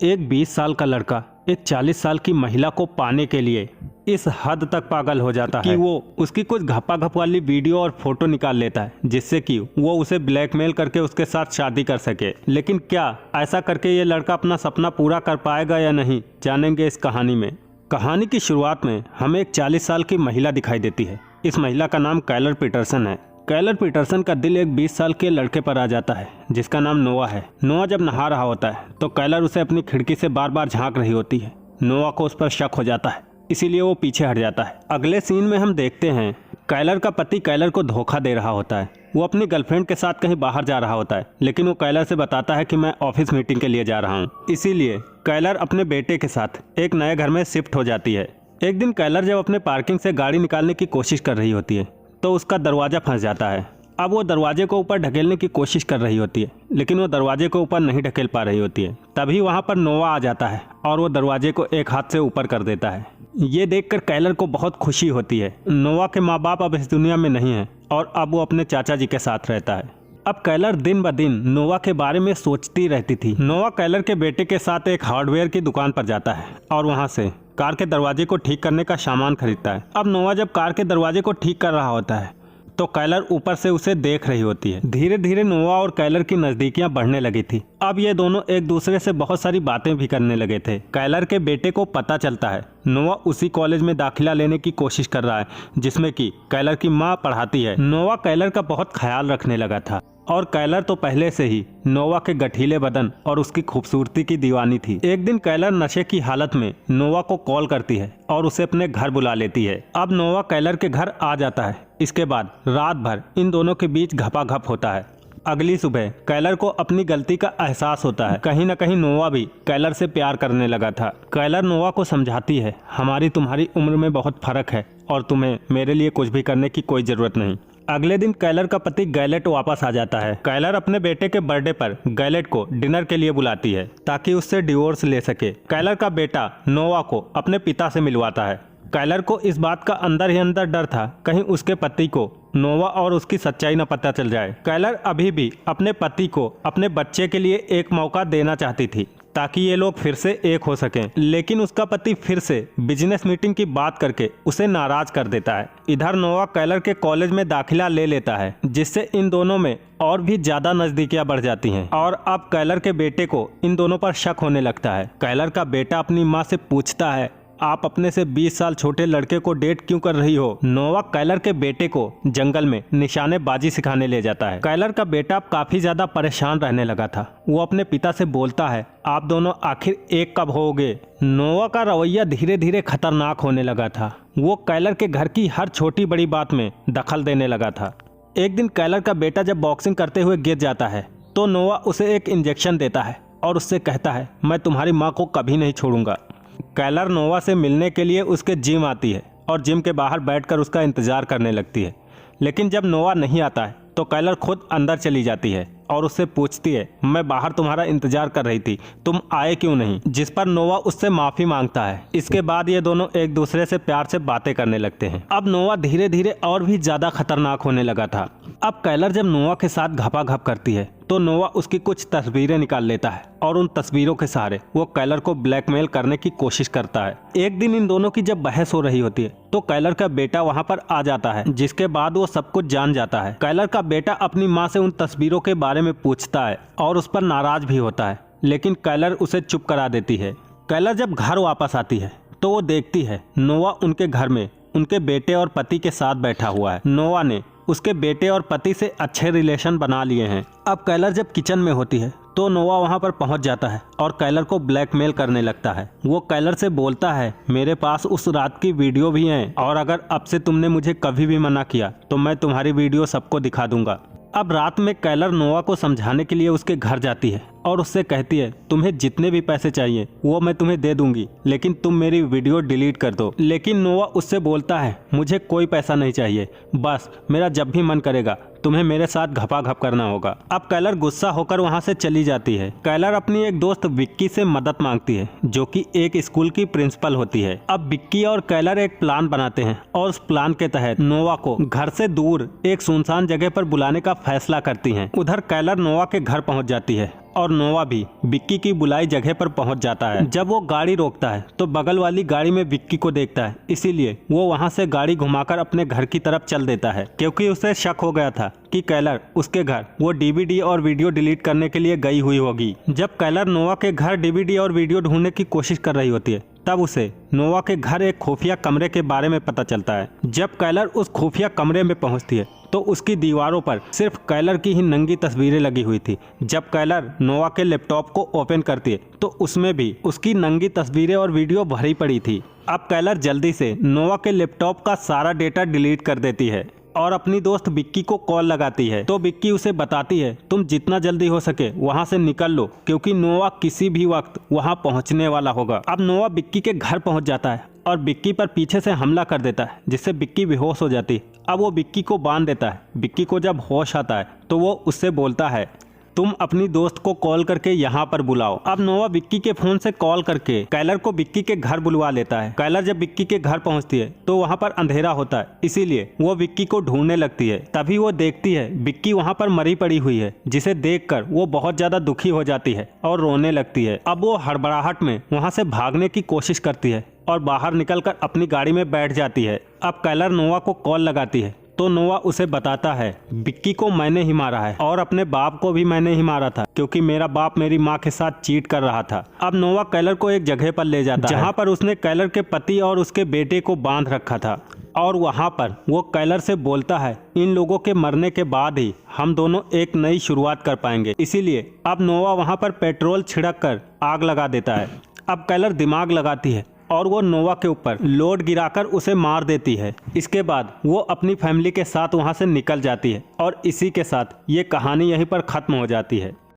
एक 20 साल का लड़का एक 40 साल की महिला को पाने के लिए इस हद तक पागल हो जाता है कि वो उसकी कुछ घपाघप वाली वीडियो और फोटो निकाल लेता है जिससे कि वो उसे ब्लैकमेल करके उसके साथ शादी कर सके। लेकिन क्या ऐसा करके ये लड़का अपना सपना पूरा कर पाएगा या नहीं, जानेंगे इस कहानी में। कहानी की शुरुआत में हमें एक 40 साल की महिला दिखाई देती है। इस महिला का नाम काइलर पीटरसन है। काइलर पीटरसन का दिल एक 20 साल के लड़के पर आ जाता है जिसका नाम नोआ है। नोआ जब नहा रहा होता है तो काइलर उसे अपनी खिड़की से बार बार झांक रही होती है। नोआ को उस पर शक हो जाता है, इसीलिए वो पीछे हट जाता है। अगले सीन में हम देखते हैं काइलर का पति काइलर को धोखा दे रहा होता है। वो अपनी गर्लफ्रेंड के साथ कहीं बाहर जा रहा होता है, लेकिन वो काइलर से बताता है कि मैं ऑफिस मीटिंग के लिए जा रहा हूँ। इसीलिए काइलर अपने बेटे के साथ एक नए घर में शिफ्ट हो जाती है। एक दिन काइलर जब अपने पार्किंग से गाड़ी निकालने की कोशिश कर रही होती है तो उसका दरवाजा फंस जाता है। अब वो दरवाजे को ऊपर ढकेलने की कोशिश कर रही होती है, लेकिन वो दरवाजे को ऊपर नहीं ढकेल पा रही होती है। तभी वहाँ पर नोआ आ जाता है और वो दरवाजे को एक हाथ से ऊपर कर देता है। ये देखकर काइलर को बहुत खुशी होती है। नोआ के माँ बाप अब इस दुनिया में नहीं हैं और अब वो अपने चाचा जी के साथ रहता है। अब काइलर दिन ब दिन नोआ के बारे में सोचती रहती थी। नोआ काइलर के बेटे के साथ एक हार्डवेयर की दुकान पर जाता है और वहाँ से कार के दरवाजे को ठीक करने का सामान खरीदता है। अब नोआ जब कार के दरवाजे को ठीक कर रहा होता है तो काइलर ऊपर से उसे देख रही होती है। धीरे धीरे नोआ और काइलर की नजदीकियां बढ़ने लगी थी। अब ये दोनों एक दूसरे से बहुत सारी बातें भी करने लगे थे। काइलर के बेटे को पता चलता है नोआ उसी कॉलेज में दाखिला लेने की कोशिश कर रहा है जिसमें कि काइलर की माँ पढ़ाती है। नोआ काइलर का बहुत ख्याल रखने लगा था और काइलर तो पहले से ही नोआ के गठीले बदन और उसकी खूबसूरती की दीवानी थी। एक दिन काइलर नशे की हालत में नोआ को कॉल करती है और उसे अपने घर बुला लेती है। अब नोआ काइलर के घर आ जाता है। इसके बाद रात भर इन दोनों के बीच घपाघप होता है। अगली सुबह काइलर को अपनी गलती का एहसास होता है। कहीं न कहीं नोआ भी काइलर से प्यार करने लगा था। काइलर नोआ को समझाती है हमारी तुम्हारी उम्र में बहुत फर्क है और तुम्हें मेरे लिए कुछ भी करने की कोई जरूरत नहीं। अगले दिन काइलर का पति गैलेट वापस आ जाता है। काइलर अपने बेटे के बर्थडे पर गैलेट को डिनर के लिए बुलाती है ताकि उससे डिवोर्स ले सके। काइलर का बेटा नोआ को अपने पिता से मिलवाता है। काइलर को इस बात का अंदर ही अंदर डर था कहीं उसके पति को नोआ और उसकी सच्चाई न पता चल जाए। काइलर अभी भी अपने पति को अपने बच्चे के लिए एक मौका देना चाहती थी ताकि ये लोग फिर से एक हो सकें, लेकिन उसका पति फिर से बिजनेस मीटिंग की बात करके उसे नाराज कर देता है। इधर नोआ काइलर के कॉलेज में दाखिला ले लेता है जिससे इन दोनों में और भी ज्यादा नजदीकियां बढ़ जाती हैं और अब काइलर के बेटे को इन दोनों पर शक होने लगता है। काइलर का बेटा अपनी माँ से पूछता है आप अपने से 20 साल छोटे लड़के को डेट क्यों कर रही हो। नोआ काइलर के बेटे को जंगल में निशानेबाजी सिखाने ले जाता है। काइलर का बेटा काफी ज्यादा परेशान रहने लगा था। वो अपने पिता से बोलता है आप दोनों आखिर एक कब होगे। नोआ का रवैया धीरे धीरे खतरनाक होने लगा था। वो काइलर के घर की हर छोटी बड़ी बात में दखल देने लगा था। एक दिन काइलर का बेटा जब बॉक्सिंग करते हुए गिर जाता है तो नोआ उसे एक इंजेक्शन देता है और उससे कहता है मैं तुम्हारी माँ को कभी नहीं छोड़ूंगा। काइलर नोआ से मिलने के लिए उसके जिम आती है और जिम के बाहर बैठकर उसका इंतजार करने लगती है, लेकिन जब नोआ नहीं आता है तो काइलर खुद अंदर चली जाती है और उससे पूछती है मैं बाहर तुम्हारा इंतजार कर रही थी, तुम आए क्यों नहीं। जिस पर नोआ उससे माफी मांगता है। इसके बाद ये दोनों एक दूसरे से प्यार से बातें करने लगते हैं। अब नोआ धीरे धीरे और भी ज्यादा खतरनाक होने लगा था। अब काइलर जब नोआ के साथ घपाघप करती है तो नोआ उसकी कुछ तस्वीरें निकाल लेता है और उन तस्वीरों के सहारे वो काइलर को ब्लैकमेल करने की कोशिश करता है। एक दिन इन दोनों की जब बहस हो रही होती है तो काइलर का बेटा वहाँ पर आ जाता है, जिसके बाद वो सब कुछ जान जाता है। काइलर का बेटा अपनी माँ से उन तस्वीरों के बारे में पूछता है और उस पर नाराज भी होता है, लेकिन काइलर उसे चुप करा देती है। काइलर जब घर वापस आती है तो वो देखती है नोआ उनके घर में उनके बेटे और पति के साथ बैठा हुआ है। नोआ ने उसके बेटे और पति से अच्छे रिलेशन बना लिए हैं। अब काइलर जब किचन में होती है तो नोआ वहां पर पहुंच जाता है और काइलर को ब्लैकमेल करने लगता है। वो काइलर से बोलता है मेरे पास उस रात की वीडियो भी है और अगर अब से तुमने मुझे कभी भी मना किया तो मैं तुम्हारी वीडियो सबको दिखा दूंगा। अब रात में काइलर नोआ को समझाने के लिए उसके घर जाती है और उससे कहती है तुम्हें जितने भी पैसे चाहिए वो मैं तुम्हें दे दूंगी, लेकिन तुम मेरी वीडियो डिलीट कर दो। लेकिन नोआ उससे बोलता है मुझे कोई पैसा नहीं चाहिए, बस मेरा जब भी मन करेगा तुम्हें मेरे साथ घपाघप करना होगा। अब काइलर गुस्सा होकर वहां से चली जाती है। काइलर अपनी एक दोस्त विक्की से मदद मांगती है जो कि एक स्कूल की प्रिंसिपल होती है। अब विक्की और काइलर एक प्लान बनाते हैं और उस प्लान के तहत नोआ को घर से दूर एक सुनसान जगह पर बुलाने का फैसला करती हैं। उधर काइलर नोआ के घर पहुंच जाती है और नोवा भी विक्की की बुलाई जगह पर पहुंच जाता है। जब वो गाड़ी रोकता है तो बगल वाली गाड़ी में विक्की को देखता है, इसीलिए वो वहां से गाड़ी घुमाकर अपने घर की तरफ चल देता है, क्योंकि उसे शक हो गया था कि कैलर उसके घर वो डीवीडी और वीडियो डिलीट करने के लिए गई हुई होगी। जब कैलर नोवा के घर डीवीडी और वीडियो ढूंढने की कोशिश कर रही होती है, तब उसे नोवा के घर एक खुफिया कमरे के बारे में पता चलता है। जब कैलर उस खुफिया कमरे में पहुंचती है तो उसकी दीवारों पर सिर्फ कैलर की ही नंगी तस्वीरें लगी हुई थी। जब कैलर नोवा के लैपटॉप को ओपन करती है तो उसमें भी उसकी नंगी तस्वीरें और वीडियो भरी पड़ी थी। अब कैलर जल्दी से नोवा के लैपटॉप का सारा डेटा डिलीट कर देती है और अपनी दोस्त विक्की को कॉल लगाती है। तो विक्की उसे बताती है, तुम जितना जल्दी हो सके वहां से निकल लो, क्योंकि नोवा किसी भी वक्त वहां पहुंचने वाला होगा। अब नोवा विक्की के घर पहुंच जाता है और विक्की पर पीछे से हमला कर देता है, जिससे विक्की बेहोश हो जाती है। अब वो विक्की को बांध देता है। विक्की को जब होश आता है तो वो उससे बोलता है, तुम अपनी दोस्त को कॉल करके यहाँ पर बुलाओ। अब नोवा विक्की के फोन से कॉल करके कैलर को विक्की के घर बुलवा लेता है। कैलर जब विक्की के घर पहुँचती है तो वहाँ पर अंधेरा होता है, इसीलिए वो विक्की को ढूंढने लगती है। तभी वो देखती है विक्की वहाँ पर मरी पड़ी हुई है, जिसे देखकर वो बहुत ज्यादा दुखी हो जाती है और रोने लगती है। अब वो हड़बड़ाहट में वहाँ से भागने की कोशिश करती है और बाहर निकलकर अपनी गाड़ी में बैठ जाती है। अब कैलर नोवा को कॉल लगाती है तो नोवा उसे बताता है, विक्की को मैंने ही मारा है और अपने बाप को भी मैंने ही मारा था, क्योंकि मेरा बाप मेरी माँ के साथ चीट कर रहा था। अब नोवा कैलर को एक जगह पर ले जाता है जहाँ पर उसने कैलर के पति और उसके बेटे को बांध रखा था, और वहाँ पर वो कैलर से बोलता है, इन लोगों के मरने के बाद ही हम दोनों एक नई शुरुआत कर पाएंगे। इसीलिए अब नोवा वहाँ पर पेट्रोल छिड़क कर आग लगा देता है। अब कैलर दिमाग लगाती है और वो नोवा के ऊपर लोड गिराकर उसे मार देती है। इसके बाद वो अपनी फैमिली के साथ वहाँ से निकल जाती है और इसी के साथ ये कहानी यहीं पर खत्म हो जाती है।